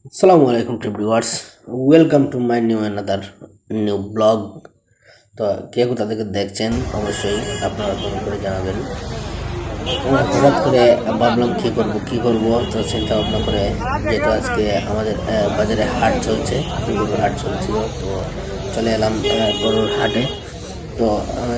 Assalamu alaikum to viewers. Welcome to my new another new blog. তো কে কোথা থেকে দেখছেন অবশ্যই আপনারা কমেন্ট করে জানাবেন। হঠাৎ করে ভাবলাম কি করব, তো চিন্তা ভাবনা করে যেহেতু আজকে আমাদের বাজারে হাট চলছে, গরুর হাট চলছিল, তো চলে এলাম গরুর হাটে। তো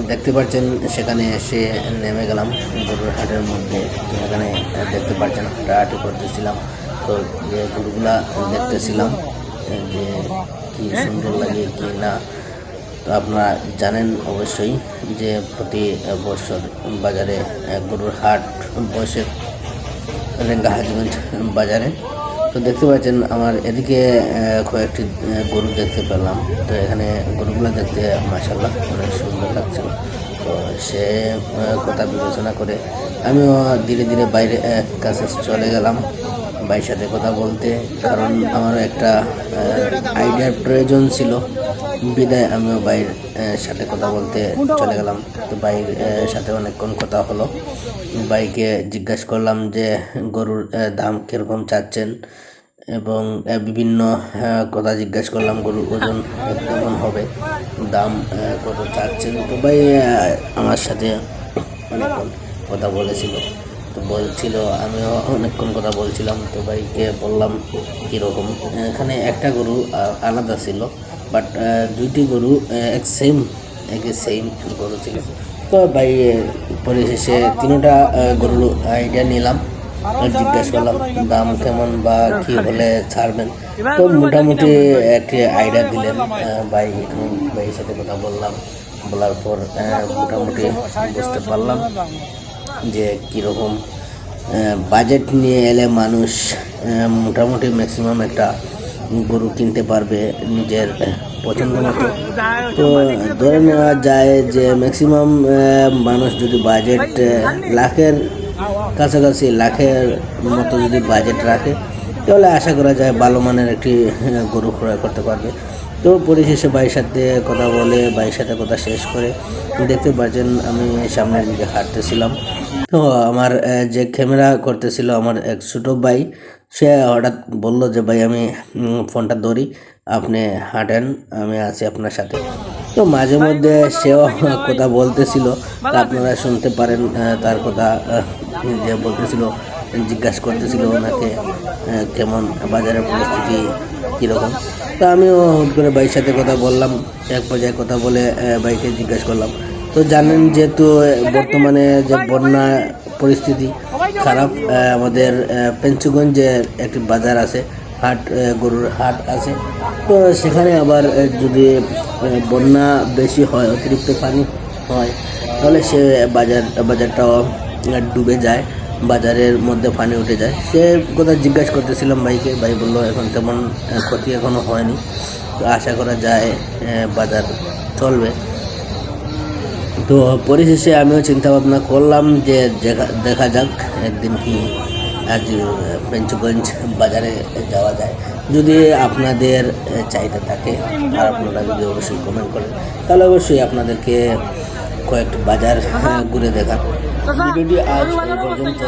দেখতে পাচ্ছেন সেখানে এসে নেমে গেলাম গরুর হাটের মধ্যে। তো এখানে দেখতে পাচ্ছেন হাঁটাহাঁটি করতেছিলাম, তো যে গরুগুলা দেখতেছিলাম যে কি সুন্দর লাগে কি না। তো আপনারা জানেন অবশ্যই যে প্রতি বছর বাজারে গরুর হাট বসে রেঙ্গা হাজগঞ্জ বাজারে। তো দেখতে পাচ্ছেন আমার এদিকে কয়েকটি গরু দেখতে পেলাম। তো এখানে গরুগুলো দেখতে মাশাআল্লাহ অনেক সুন্দর লাগছিল। তো সে কথা বিবেচনা করে আমিও ধীরে ধীরে বাইরে কাছে চলে গেলাম ভাইয়ের সাথে কথা বলতে, কারণ আমারও একটা আইডিয়ার প্রয়োজন ছিল। বিদায় আমিও ভাইয়ের সাথে কথা বলতে চলে গেলাম। তো ভাইয়ের সাথে অনেকক্ষণ কথা হলো। ভাইকে জিজ্ঞাসা করলাম যে গরুর দাম কীরকম চাচ্ছেন, এবং বিভিন্ন কথা জিজ্ঞাসা করলাম গরুর ওজন কেমন হবে, দাম কত চাচ্ছেন। তো ভাই আমার সাথে অনেকক্ষণ কথা বলেছিল, তো বলছিল, আমিও অনেকক্ষণ কথা বলছিলাম। তো ভাইকে বললাম কীরকম। এখানে একটা গরু আলাদা ছিল, বাট দুইটি গরু একই সেম গরু ছিল। তো ভাই পরিশেষে তিনটা গরুর আইডিয়া নিলাম, জিজ্ঞাসা করলাম দাম কেমন বা কি হলে ছাড়বেন। তো মোটামুটি একটি আইডিয়া দিলেন ভাই। ভাইয়ের সাথে কথা বলার পর মোটামুটি বুঝতে পারলাম যে কীরকম বাজেট নিয়ে এলে মানুষ মোটামুটি ম্যাক্সিমাম একটা গরু কিনতে পারবে নিজের পছন্দ মতো। তো ধরে নেওয়া যায় যে ম্যাক্সিমাম মানুষ যদি বাজেট লাখের কাছাকাছি, লাখের মতো যদি বাজেট রাখে, তাহলে আশা করা যায় ভালো মানের একটি গরু ক্রয় করতে পারবে। তো পরিশেষে ভাইয়ের সাথে কথা বলে, ভাইয়ের সাথে কথা শেষ করে দেখতে পাচ্ছেন আমি সামনের দিকে হাঁটতেছিলাম। তো আমার যে ক্যামেরা করতেছিল আমার এক ছোটো ভাই, সে হঠাৎ বলল যে ভাই আমি ফোনটা ধরি, আপনি হাঁটেন, আমি আছি আপনার সাথে। তো মাঝে মধ্যে সেও কথা বলতেছিল, তা আপনারা শুনতে পারেন তার কথা যে বলতেছিল, জিজ্ঞাসা করতেছিল ওনাকে কেমন বাজারের পরিস্থিতি কীরকম। তো আমিও হুট করে ভাইয়ের সাথে কথা বললাম, এক পর্যায়ে কথা বলে ভাইকে জিজ্ঞাসা করলাম। তো জানেন যেহেতু বর্তমানে যে বন্যা পরিস্থিতি খারাপ, আমাদের পেঞ্চুগঞ্জে একটি বাজার আছে, হাট, গরুর হাট আছে। তো সেখানে আবার যদি বন্যা বেশি হয়, অতিরিক্ত পানি হয়, তাহলে সে বাজারটাও ডুবে যায়, বাজারের মধ্যে পানি উঠে যায়। সে কথা জিজ্ঞাসা করতেছিলাম ভাইকে, ভাই বললো এখন তেমন ক্ষতি এখনও হয়নি, তো আশা করা যায় বাজার চলবে। তো পরিশেষে আমিও চিন্তা ভাবনা করলাম যে দেখা যাক একদিন কি আজ পেঞ্চগঞ্জ বাজারে যাওয়া যায়। যদি আপনাদের চাহিদা থাকে আর আপনারা যদি অবশ্যই কমেন্ট করেন, তাহলে অবশ্যই আপনাদেরকে কয়েকটি বাজার ঘুরে দেখান। ভিডিওটি আজ এই পর্যন্ত।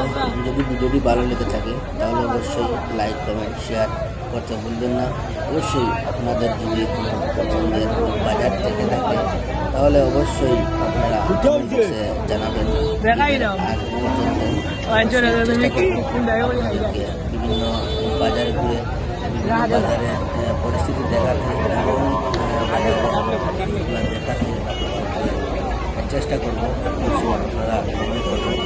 যদি ভিডিওটি ভালো লেগে থাকে তাহলে অবশ্যই লাইক, কমেন্ট, শেয়ার করতে ভুলবেন না। অবশ্যই আপনাদের যদি কোনো পছন্দের বাজার থেকে থাকে তাহলে অবশ্যই আপনারা কমেন্ট বক্সে জানাবেন। বিভিন্ন বাজারে ঘুরে বিভিন্ন বাজারের পরিস্থিতি দেখাতে এবং দেখাতে চেষ্টা করবো। অবশ্যই আপনারা কমেন্ট করবেন।